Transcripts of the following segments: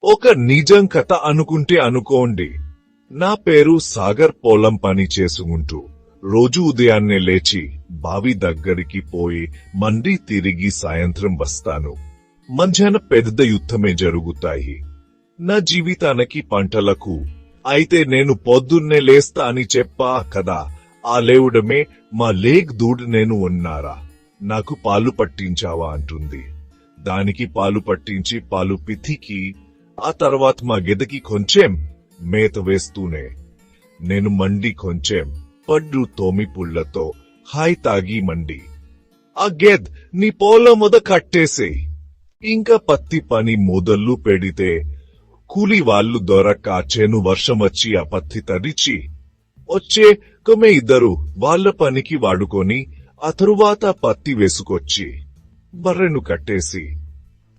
ఒక నిజం కథ అనుకుంటే అనుకోండి. నా పేరు సాగర్. పొలం పని చేసుకుంటూ రోజు ఉదయాన్నే లేచి బావి దగ్గరికి పోయి మండి తిరిగి సాయంత్రం వస్తాను. మధ్యాహ్న పెద్ద యుద్ధమే జరుగుతాయి నా జీవితానికి పంటలకు. అయితే నేను పొద్దున్నే లేస్తా అని చెప్పా కదా, ఆ లేవడమే మా లేక్ దూడ్. నేను ఉన్నారా, నాకు పాలు పట్టించావా అంటుంది. దానికి పాలు పట్టించి పాలు పితికి ఆ తర్వాత మా గెదకి కొంచెం మేత వేస్తూనే నేను మండి కొంచెం పడ్డు తోమి పుళ్లతో హాయ్ తాగి మండి ఆ గెద్ నీ పొలం మొద కట్టేసే. ఇంకా పత్తి పని మొదలు పెడితే కూలి వాళ్ళు దొరక్క చేను వర్షం వచ్చి ఆ పత్తి తరిచి వచ్చే కొమే ఇద్దరు వాళ్ళ పనికి వాడుకొని ఆ తరువాత పత్తి వేసుకొచ్చి బర్రెను కట్టేసి.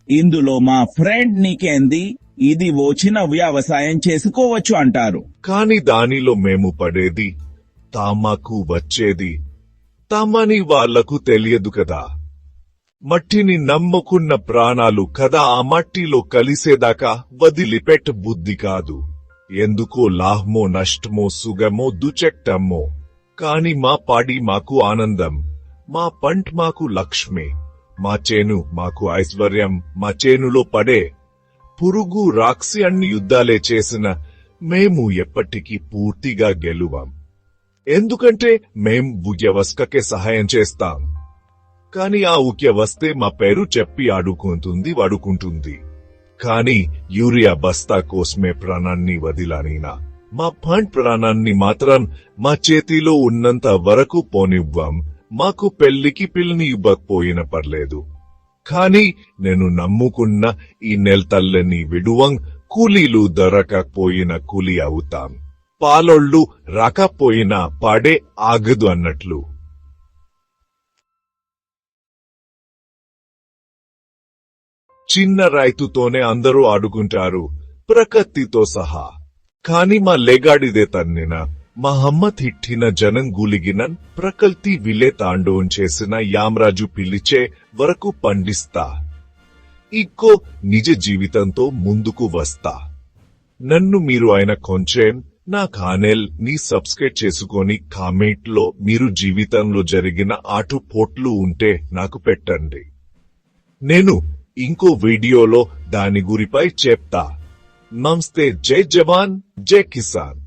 ఇందులో మా ఫ్రెండ్ నీకేంది, ఇది వచ్చిన వ్యవసాయం చేసుకోవచ్చు అంటారు. కాని దానిలో మేము పడేది తామాకు వచ్చేది తామని వాళ్లకు తెలియదు కదా. మట్టిని నమ్ముకున్న ప్రాణాలు కదా, ఆ మట్టిలో కలిసేదాకా వదిలిపెట్ట బుద్ధి కాదు. ఎందుకో లాభమో నష్టమో సుగమో దుచెట్టమో కాని మా పాడి మాకు ఆనందం, మా పంట మాకు లక్ష్మి, మా చేను మాకు ఐశ్వర్యం. మా చేనులో పడే పురుగు రాక్షసి అన్ని యుద్ధాలే చేసిన మేము ఎప్పటికీ పూర్తిగా గెలువం. ఎందుకంటే మేం వ్యవస్థకే సహాయం చేస్తాం. కాని ఆ వ్యవస్థే మా పేరు చెప్పి ఆడుకుంటుంది వాడుకుంటుంది. కాని యూరియా బస్తా కోసమే ప్రాణాన్ని వదిలానినా మా పంట ప్రాణాన్ని మాత్రం మా చేతిలో ఉన్నంత వరకు పోనివ్వం. మాకు పెళ్లికి పిల్లని ఇవ్వకపోయిన పర్లేదు, కాని నేను నమ్ముకున్న ఈ నెల్తల్లని విడువం. కూలీలు దొరకకపోయిన కూలి అవుతాం, పాలోళ్ళు రాకపోయినా పాడే ఆగదు అన్నట్లు. చిన్న రైతుతోనే అందరూ ఆడుకుంటారు, ప్రకృతితో సహా. కాని మా లేగాడిదే తన్నిన మా అమ్మ తిట్టిన జనం గులిగినన్ ప్రకృతి విలే తాండవం చేసిన యామరాజు పిలిచే వరకు పండిస్తా. ఇంకో నిజ జీవితంతో ముందుకు వస్తా. నన్ను మీరు ఆయన కొంచెం నా ఛానల్ ని సబ్స్క్రైబ్ చేసుకొని కామెంట్ లో మీరు జీవితంలో జరిగిన ఆటుపోట్లు ఉంటే నాకు పెట్టండి. నేను ఇంకో వీడియోలో దాని గురిపై చెప్తా. నమస్తే. జై జవాన్ జై కిసాన్.